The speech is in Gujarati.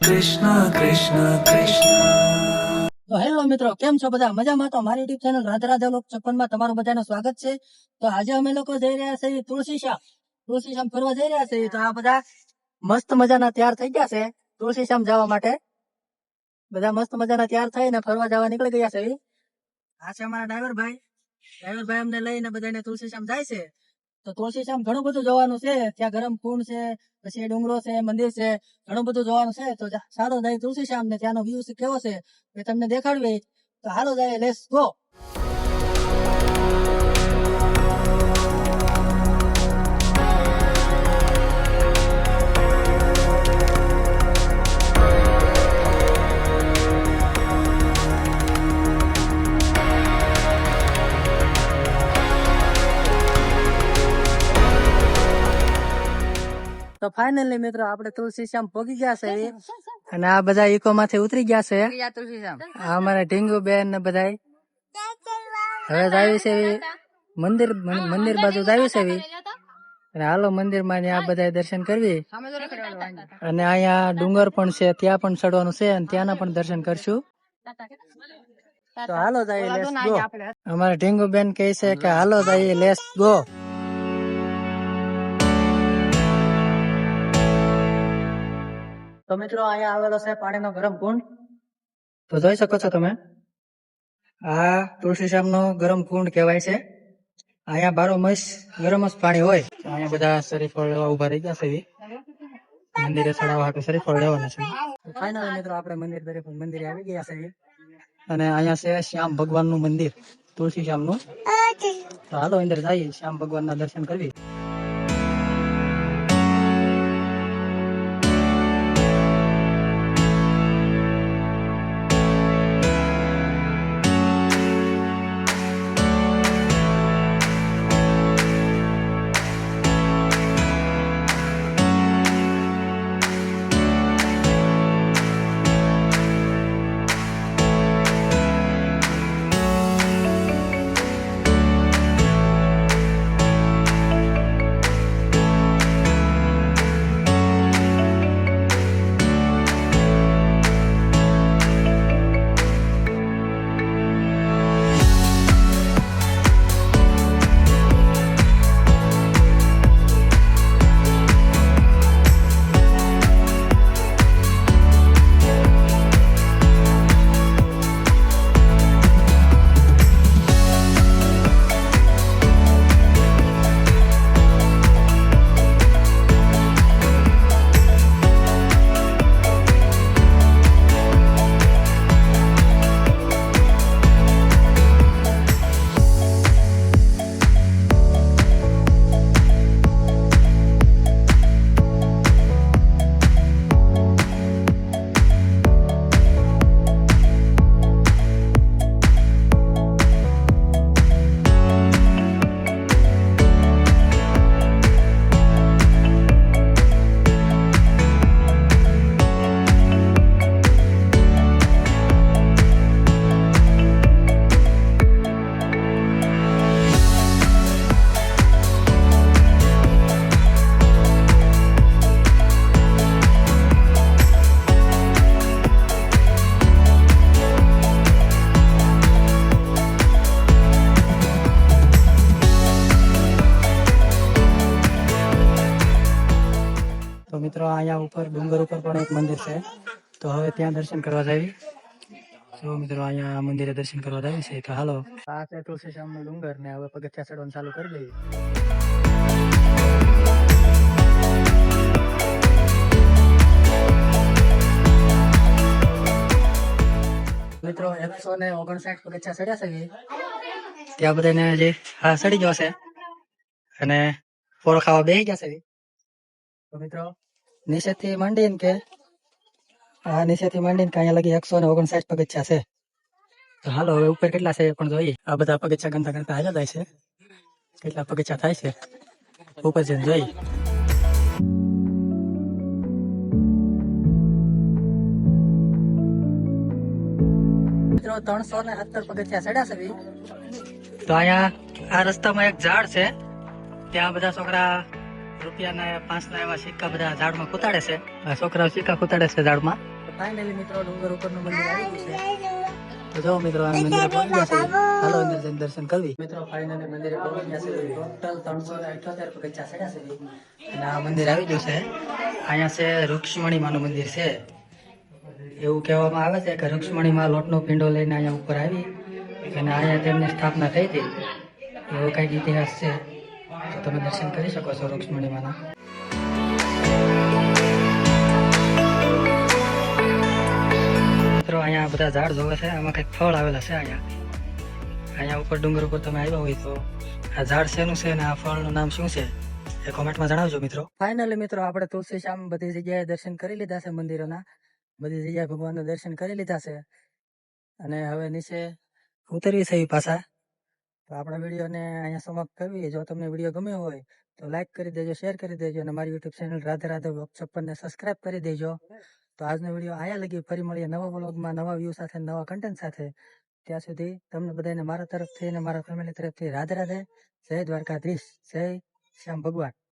કૃષ્ણ કૃષ્ણ કૃષ્ણ. તો હેલો મિત્રો, કેમ છો બધા? મજામાં? તો મારી યુટ્યુબ ચેનલ રાધા રાધા લોક 56 માં તમારું બધાનું સ્વાગત છે. તો આજે અમે લોકો જઈ રહ્યા છીએ તુલસીશ્યામ ફરવા જઈ રહ્યા છીએ. તો આ બધા મસ્ત મજાના તૈયાર થઈ ગયા છે તુલસીશ્યામ જવા માટે. બધા મસ્ત મજાના તૈયાર થઈને ફરવા જવા નીકળી ગયા છે. આ છે અમારા ડ્રાઈવર ભાઈ અમને લઈને બધાને તુલસીશ્યામ જાય છે. તો તુલસીશ્યામ ઘણું બધું જોવાનું છે. ત્યાં ગરમ કુંડ છે, પછી ડુંગરો છે, મંદિર છે, ઘણું બધું જોવાનું છે. તો સારો જાય તુલસીશ્યામ ને ત્યાંનો વ્યૂ કેવો છે એ તમને દેખાડવી. તો હાલો જાય, લેટ્સ ગો. તો ફાઇનલી મિત્રો આપણે તુલસીશ્યામ પહોંચી ગયા છે અને આ બધા ઇકો માંથી ઉતરી ગયા છે. આ અમારા ઢીંગુ બેન ને બધા હવે જાવી છે મંદિર બાજુ જાવી છે અને હાલો મંદિર માં આ બધા દર્શન કરવી. અને અહીંયા ડુંગર પણ છે, ત્યાં પણ ચડવાનું છે અને ત્યાંના પણ દર્શન કરશું. તો હાલો જાય, લેટ્સ ગો. અમારા ઢીંગુ બેન કહે છે કે હાલો જાય, લેટ્સ ગો. તો મિત્રો અહીંયા આવેલો છે પાણીનો ગરમ કુંડ. તો જોઈ શકો છો તમે, આ તુલસીશ્યામ નો ગરમ કુંડ કહેવાય છે. અહીંયા બારો માસ ગરમ જ પાણી હોય. અહીંયા બધા શરીફળ લેવા ઉભા રહી ગયા છે. મંદિરે ચડાવવા હાટુ શરીફળ લેવાના છે. ફાઇનલી મિત્રો આપણે મંદિરે આવી ગયા છે અને અહીંયા છે શ્યામ ભગવાન નું મંદિર, તુલસીશ્યામ નું. તો હાલો અંદર જઈએ, શ્યામ ભગવાન ના દર્શન કરવી. તો મિત્રો અહીંયા ઉપર ડુંગર ઉપર પણ એક મંદિર છે. તો હવે ત્યાં દર્શન કરવા જાવી. તો મિત્રો અહીંયા મંદિરે દર્શન કરવા જાવી છે. તો હાલો, આ છે તુલસીશ્યામ નો ડુંગર ને હવે પગથિયા ચડવાનું ચાલુ કરી દઈએ. મિત્રો 159 પગથિયા ચડ્યા છે. ત્યાં બધાને જે હા ચડી ગયો છે અને પોરો ખાવા બેસી ગયા છે. તો મિત્રો નીચેથી માંડીને કે અહીંયા લગી 159 પગથિયા છે. તો હાલો હવે ઉપર કેટલા છે પણ જોઈએ. આ બધા પગથિયા ગણતા ગણતા હાલ્યા જાય છે. કેટલા પગથિયા થાય છે ઉપર જઈને જોઈએ. મિત્રો 317 પગથિયા ચડ્યા છે. તો અહીંયા આ રસ્તામાં એક ઝાડ છે, ત્યાં બધા છોકરા રૂપિયાના 5ના એવા સિક્કા બધા ઝાડમાં કૂતાડે છે. આ છોકરાઓ સિક્કા કૂતાડે છે ઝાડમાં. ફાઇનલી મિત્રો ડુંગર ઉપરનું મંદિર આવી ગયું છે. તો જો મિત્રો આ મંદિરે પહોંચી ગયા છે. હાલો અંદર જઈને દર્શન કરવી. મિત્રો ફાઇનલી મંદિરે પહોંચી ગયા છે. ટોટલ 378 પગથિયા ચડ્યા છે. અને આ મંદિર આવી ગયું છે. અહીંયા છે રૂક્ષ્મણી માનું મંદિર છે. એવું કહેવામાં આવે છે કે રૂક્ષ્મણીમાં લોટનો પિંડો લઈને અહીંયા ઉપર આવી અને અહીંયા તેમની સ્થાપના થઈ હતી. એવો કંઈક ઇતિહાસ છે. તો તમે દર્શન કરી શકો છો રૂક્ષ્મણીમાના. મિત્રો અહીંયા બધા ઝાડ જોવે છે. આમાં કંઈક ફળ આવેલા છે. અહીંયા ઉપર ડુંગર ઉપર તમે આવ્યા હોય તો આ ઝાડ શેનું છે અને આ ફળનું નામ શું છે એ કોમેન્ટમાં જણાવજો મિત્રો. ફાઇનલી મિત્રો આપણે તુલસી શ્યામ બધી જગ્યાએ દર્શન કરી લીધા છે. મંદિરોના બધી જગ્યાએ ભગવાનના દર્શન કરી લીધા છે અને હવે નીચે ઉતરવી છે એ પાછા. તો આપણા વિડીયોને અહીંયા સમાપ્ત કરવી. જો તમને વિડીયો ગમ્યો હોય તો લાઈક કરી દેજો, શેર કરી દેજો અને મારી YouTube channel Radhe Radhe vlog 56 ને સબસ્ક્રાઇબ કરી દેજો. તો આજનો વિડીયો અહીંયા લગી. ફરી મળીએ નવા વ્લોગમાં નવા વ્યૂ સાથે નવા કન્ટેન્ટ સાથે. ત્યાં સુધી તમને બધાને મારા તરફથી અને મારા ફેમિલી તરફથી રાધે રાધે. જય દ્વારકાધીશ, જય શ્યામ ભગવાન.